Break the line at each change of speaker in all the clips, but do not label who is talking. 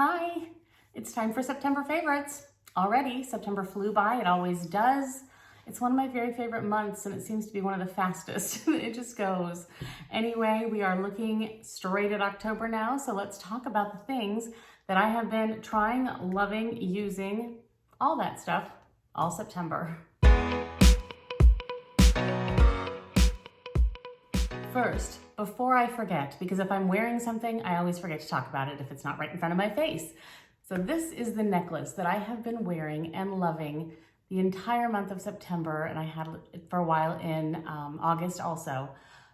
Hi, it's time for September favorites. Already, September flew by, it always does. It's one of my very favorite months and it seems to be one of the fastest. It just goes. Anyway, we are looking straight at October now, so let's talk about the things that I have been trying, loving, using, all that stuff, all September. First, before I forget, because if I'm wearing something, I always forget to talk about it if it's not right in front of my face. So this is the necklace that I have been wearing and loving the entire month of September, and I had it for a while in August also.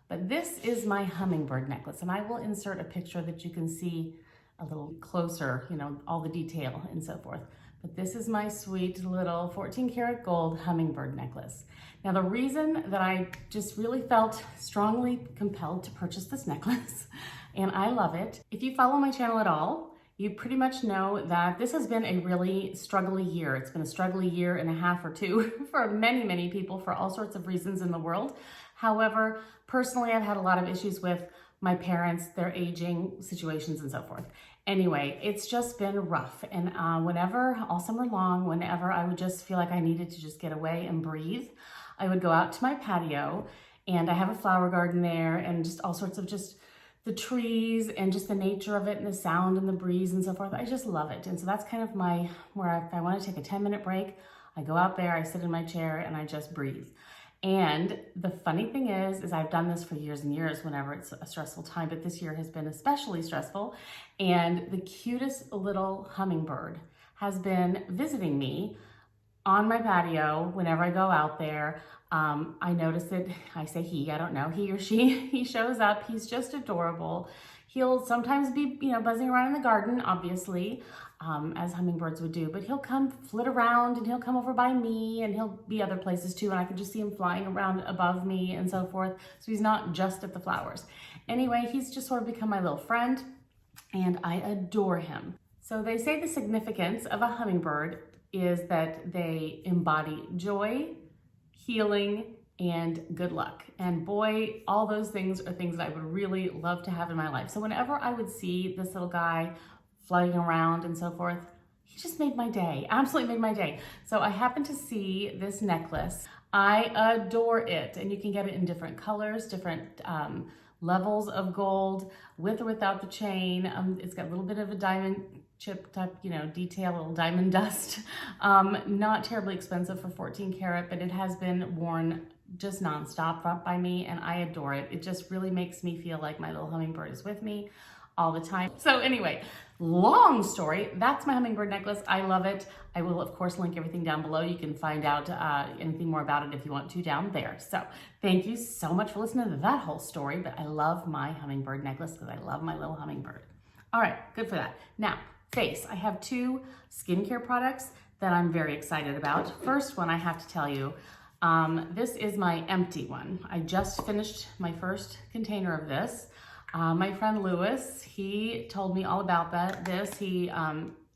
But this is my hummingbird necklace, and I will insert a picture that you can see a little closer, you know, all the detail and so forth. But this is my sweet little 14 karat gold hummingbird necklace. Now the reason that I just really felt strongly compelled to purchase this necklace, and I love it, if you follow my channel at all, you pretty much know that this has been a really struggly year. It's been a struggly year and a half or two for many, many people for all sorts of reasons in the world. However, personally, I've had a lot of issues with my parents, their aging situations and so forth. Anyway, it's just been rough. And whenever, all summer long, whenever I would just feel like I needed to just get away and breathe, I would go out to my patio, and I have a flower garden there and just all sorts of just the trees and just the nature of it and the sound and the breeze and so forth. I just love it. And so that's kind of where if I want to take a 10-minute break, I go out there, I sit in my chair and I just breathe. And the funny thing is I've done this for years and years whenever it's a stressful time, but this year has been especially stressful. And the cutest little hummingbird has been visiting me on my patio whenever I go out there. I notice it, I say he, I don't know, he or she, he shows up, he's just adorable. He'll sometimes be, buzzing around in the garden, obviously, as hummingbirds would do, but he'll come flit around and he'll come over by me and he'll be other places too. And I can just see him flying around above me and so forth. So he's not just at the flowers. Anyway, he's just sort of become my little friend and I adore him. So they say the significance of a hummingbird is that they embody joy, healing, and good luck. And boy, all those things are things that I would really love to have in my life. So whenever I would see this little guy flying around and so forth, he just made my day, absolutely made my day. So I happened to see this necklace. I adore it. And you can get it in different colors, different levels of gold, with or without the chain. It's got a little bit of a diamond chip type, detail, a little diamond dust. Not terribly expensive for 14 karat, but it has been worn just nonstop by me and I adore it. It just really makes me feel like my little hummingbird is with me all the time. So anyway, long story, that's my hummingbird necklace. I love it. I will of course link everything down below. You can find out anything more about it if you want to down there. So thank you so much for listening to that whole story, but I love my hummingbird necklace because I love my little hummingbird. All right, good for that. Now, face. I have two skincare products that I'm very excited about. First one, I have to tell you, this is my empty one. I just finished my first container of this. My friend Lewis, he told me all about this. He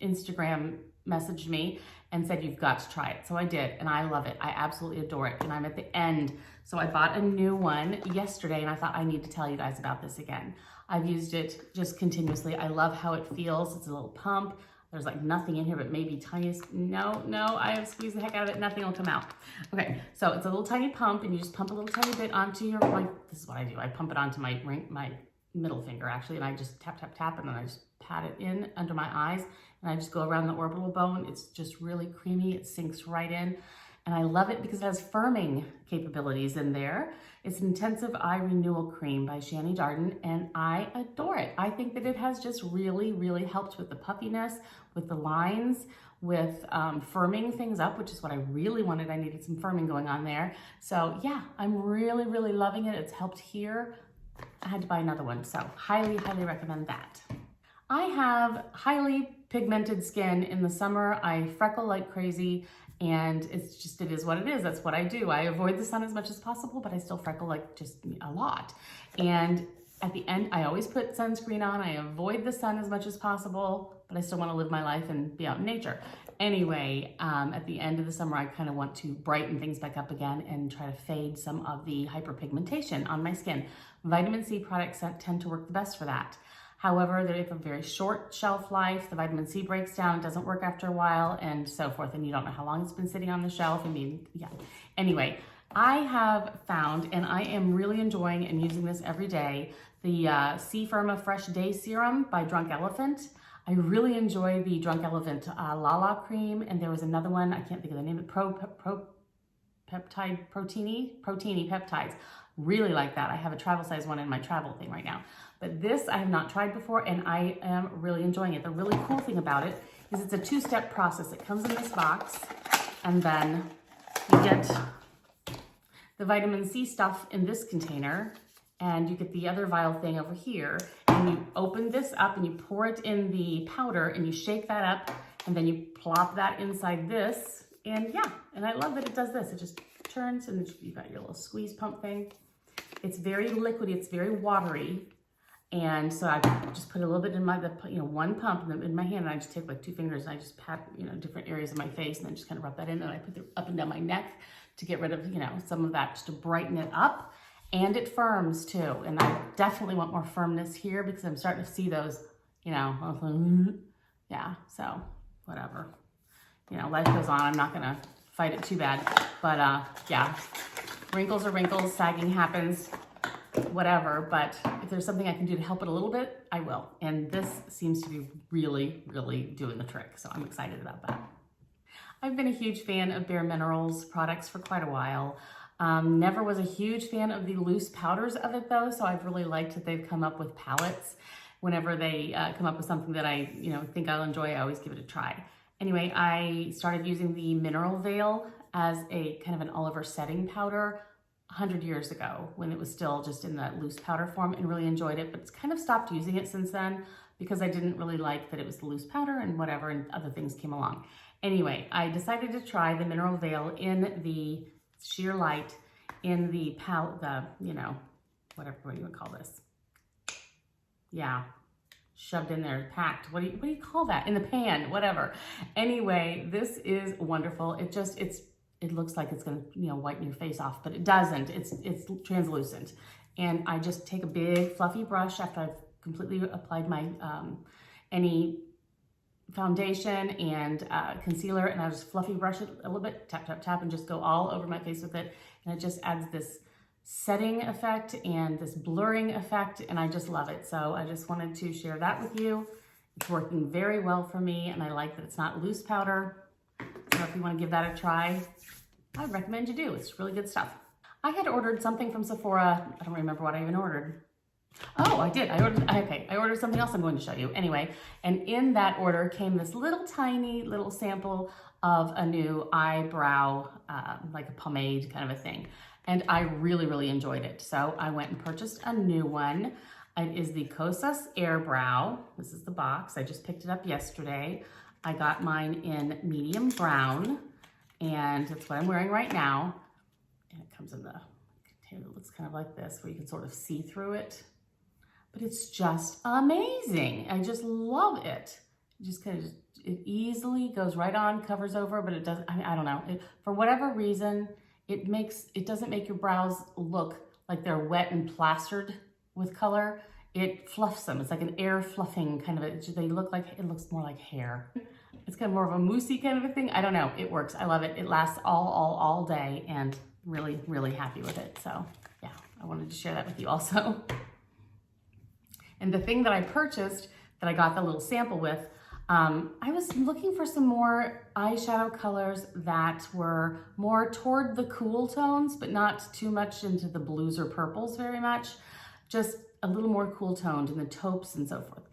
Instagram messaged me and said, you've got to try it. So I did, and I love it. I absolutely adore it, and I'm at the end. So I bought a new one yesterday, and I thought I need to tell you guys about this again. I've used it just continuously. I love how it feels. It's a little pump. There's like nothing in here, but maybe tiniest, no, I have squeezed the heck out of it, nothing will come out. Okay, so it's a little tiny pump, and you just pump a little tiny bit onto your, this is what I do. I pump it onto my middle finger actually, and I just tap, tap, tap, and then I just pat it in under my eyes, and I just go around the orbital bone. It's just really creamy. It sinks right in. And I love it because it has firming capabilities in there. It's an intensive eye renewal cream by Shani Darden, and I adore it. I think that it has just really, really helped with the puffiness, with the lines, with firming things up, which is what I really wanted. I needed some firming going on there. So yeah, I'm really, really loving it. It's helped here. I had to buy another one, so highly, highly recommend that. I have highly pigmented skin in the summer. I freckle like crazy, and it is what it is. That's what I do. I avoid the sun as much as possible, but I still freckle like just a lot. And at the end, I always put sunscreen on. I avoid the sun as much as possible, but I still want to live my life and be out in nature. Anyway, at the end of the summer, I kind of want to brighten things back up again and try to fade some of the hyperpigmentation on my skin. Vitamin C products tend to work the best for that. However, they have a very short shelf life. The vitamin C breaks down, it doesn't work after a while, and so forth. And you don't know how long it's been sitting on the shelf. I mean, yeah. Anyway, I have found, and I am really enjoying and using this every day, the C-Firma Fresh Day Serum by Drunk Elephant. I really enjoy the Drunk Elephant Lala Cream, and there was another one, I can't think of the name, Proteiny Peptides. Really like that. I have a travel size one in my travel thing right now. But this I have not tried before, and I am really enjoying it. The really cool thing about it is it's a two-step process. It comes in this box, and then you get the vitamin C stuff in this container, and you get the other vial thing over here, and you open this up and you pour it in the powder and you shake that up, and then you plop that inside this, and yeah, and I love that it does this. It just turns, and you've got your little squeeze pump thing. It's very liquidy, it's very watery, and so I just put a little bit in my, one pump in my hand, and I just take like 2 fingers and I just pat, different areas of my face, and then just kind of rub that in, and I put it up and down my neck to get rid of, some of that, just to brighten it up. And it firms too. And I definitely want more firmness here because I'm starting to see those, yeah, so whatever. Life goes on. I'm not gonna fight it too bad, but yeah, wrinkles are wrinkles, sagging happens, whatever. But if there's something I can do to help it a little bit, I will. And this seems to be really, really doing the trick. So I'm excited about that. I've been a huge fan of Bare Minerals products for quite a while. Never was a huge fan of the loose powders of it though, so I've really liked that they've come up with palettes. Whenever they come up with something that I think I'll enjoy, I always give it a try. Anyway, I started using the Mineral Veil as a kind of an all-over setting powder 100 years ago when it was still just in that loose powder form, and really enjoyed it, but it's kind of stopped using it since then because I didn't really like that it was the loose powder and whatever, and other things came along. Anyway, I decided to try the Mineral Veil in the Sheer Light, in the whatever you would call this. Yeah, shoved in there, packed. What do you call that? In the pan, whatever. Anyway, this is wonderful. It looks like it's gonna whiten your face off, but it doesn't. It's translucent, and I just take a big fluffy brush after I've completely applied my any foundation and concealer, and I just fluffy brush it a little bit, tap, tap, tap, and just go all over my face with it. And it just adds this setting effect and this blurring effect, and I just love it. So I just wanted to share that with you. It's working very well for me, and I like that it's not loose powder. So if you want to give that a try, I recommend you do. It's really good stuff. I had ordered something from Sephora. I don't remember what I even ordered. Oh, I did. I ordered something else I'm going to show you. Anyway, and in that order came this tiny little sample of a new eyebrow, like a pomade kind of a thing. And I really, really enjoyed it. So I went and purchased a new one. It is the Kosas Air Brow. This is the box. I just picked it up yesterday. I got mine in medium brown, and that's what I'm wearing right now. And it comes in the container that looks kind of like this, where you can sort of see through it. But it's just amazing. I just love it. It easily goes right on, covers over, but it doesn't, I don't know. For whatever reason, it doesn't make your brows look like they're wet and plastered with color. It fluffs them. It's like an air fluffing kind of it looks more like hair. It's kind of more of a moussey kind of a thing. I don't know. It works. I love it. It lasts all day, and really, really happy with it. So yeah, I wanted to share that with you also. And the thing that I purchased, that I got the little sample with, I was looking for some more eyeshadow colors that were more toward the cool tones, but not too much into the blues or purples very much. Just a little more cool toned in the taupes and so forth.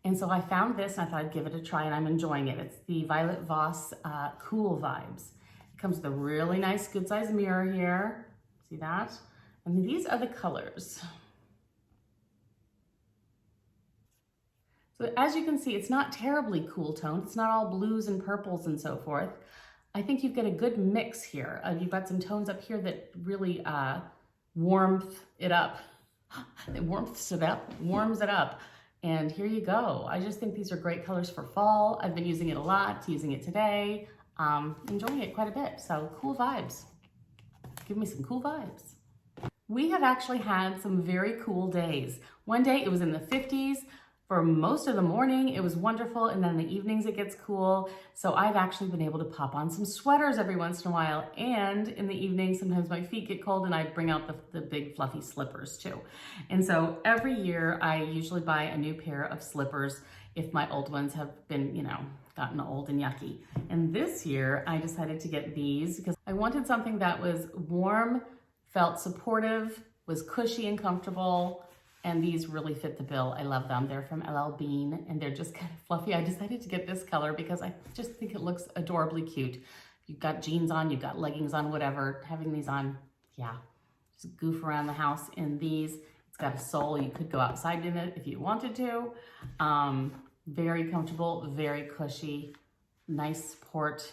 And so I found this, and I thought I'd give it a try, and I'm enjoying it. It's the Violet Voss Cool Vibes. It comes with a really nice, good size mirror here. See that? And these are the colors. So as you can see, it's not terribly cool toned. It's not all blues and purples and so forth. I think you've got a good mix here. You've got some tones up here that really warmth it up. It warms it up. And here you go. I just think these are great colors for fall. I've been using it a lot, using it today. Enjoying it quite a bit. So cool vibes. Give me some cool vibes. We have actually had some very cool days. One day it was in the 50s. For most of the morning, it was wonderful, and then in the evenings it gets cool. So I've actually been able to pop on some sweaters every once in a while, and in the evening, sometimes my feet get cold and I bring out the big fluffy slippers too. And so every year I usually buy a new pair of slippers if my old ones have been, gotten old and yucky. And this year I decided to get these because I wanted something that was warm, felt supportive, was cushy and comfortable, and these really fit the bill. I love them. They're from LL Bean and they're just kind of fluffy. I decided to get this color because I just think it looks adorably cute. You've got jeans on, you've got leggings on, whatever, having these on, yeah, just goof around the house in these. It's got a sole. You could go outside in it if you wanted to. Very comfortable, very cushy, nice support,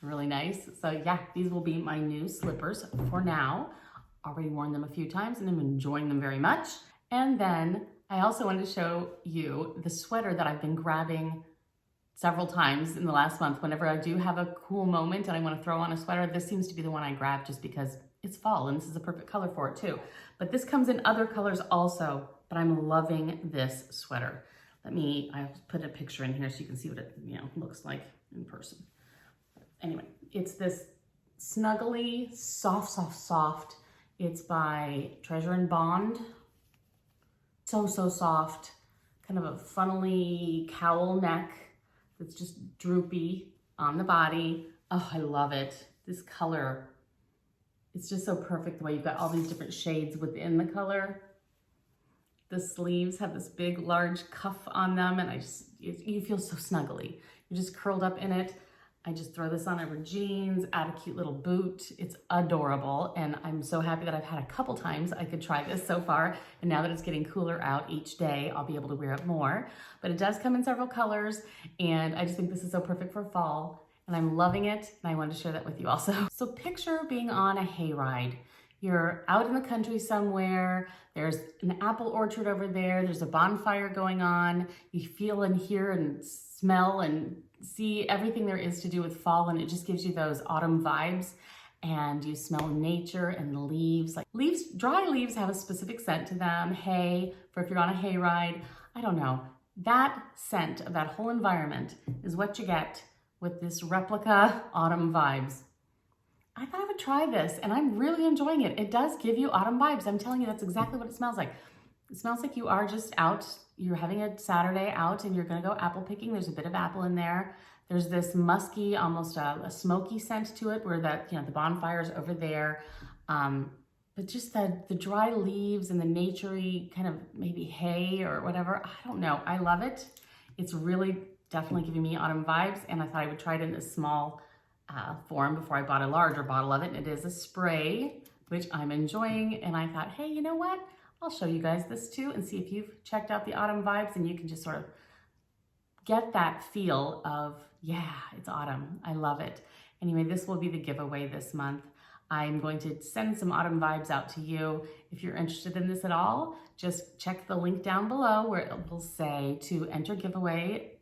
really nice. So yeah, these will be my new slippers for now. Already worn them a few times and I'm enjoying them very much. And then I also wanted to show you the sweater that I've been grabbing several times in the last month. Whenever I do have a cool moment and I want to throw on a sweater, this seems to be the one I grab just because it's fall and this is a perfect color for it too. But this comes in other colors also, but I'm loving this sweater. I'll put a picture in here so you can see what it looks like in person. Anyway, it's this snuggly, soft. It's by Treasure and Bond. So soft, kind of a funnily cowl neck that's just droopy on the body. Oh, I love it. This color, it's just so perfect the way you've got all these different shades within the color. The sleeves have this big, large cuff on them, and you feel so snuggly. You're just curled up in it. I just throw this on over jeans, add a cute little boot. It's adorable, and I'm so happy that I've had a couple times I could try this so far, and now that it's getting cooler out each day, I'll be able to wear it more. But it does come in several colors, and I just think this is so perfect for fall, and I'm loving it, and I wanted to share that with you also. So picture being on a hayride. You're out in the country somewhere, there's an apple orchard over there, there's a bonfire going on, you feel and hear and smell and see everything there is to do with fall, and it just gives you those autumn vibes, and you smell nature and the leaves. Dry leaves have a specific scent to them. Hay, for if you're on a hayride, I don't know. That scent of that whole environment is what you get with this replica autumn vibes. I thought I would try this and I'm really enjoying it. It does give you autumn vibes. I'm telling you, that's exactly what it smells like. It smells like you are just out, you're having a Saturday out and you're gonna go apple picking. There's a bit of apple in there. There's this musky, almost a smoky scent to it where the bonfire's over there. But just the dry leaves and the naturey kind of maybe hay or whatever, I don't know. I love it. It's really definitely giving me autumn vibes, and I thought I would try it in this small form before I bought a larger bottle of it. And it is a spray, which I'm enjoying. And I thought, hey, you know what? I'll show you guys this too and see if you've checked out the autumn vibes, and you can just sort of get that feel of, yeah, it's autumn. I love it. Anyway, this will be the giveaway this month. I'm going to send some autumn vibes out to you. If you're interested in this at all, just check the link down below where it will say to enter giveaway.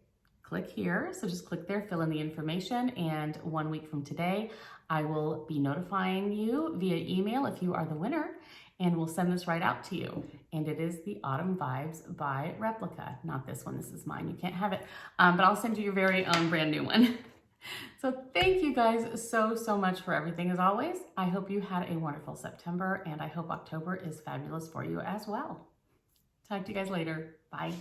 Click here. So just click there, fill in the information, and 1 week from today, I will be notifying you via email if you are the winner, and we'll send this right out to you. And it is the Autumn Vibes by Replica. Not this one, this is mine. You can't have it, but I'll send you your very own brand new one. So thank you guys so much for everything as always. I hope you had a wonderful September, and I hope October is fabulous for you as well. Talk to you guys later. Bye.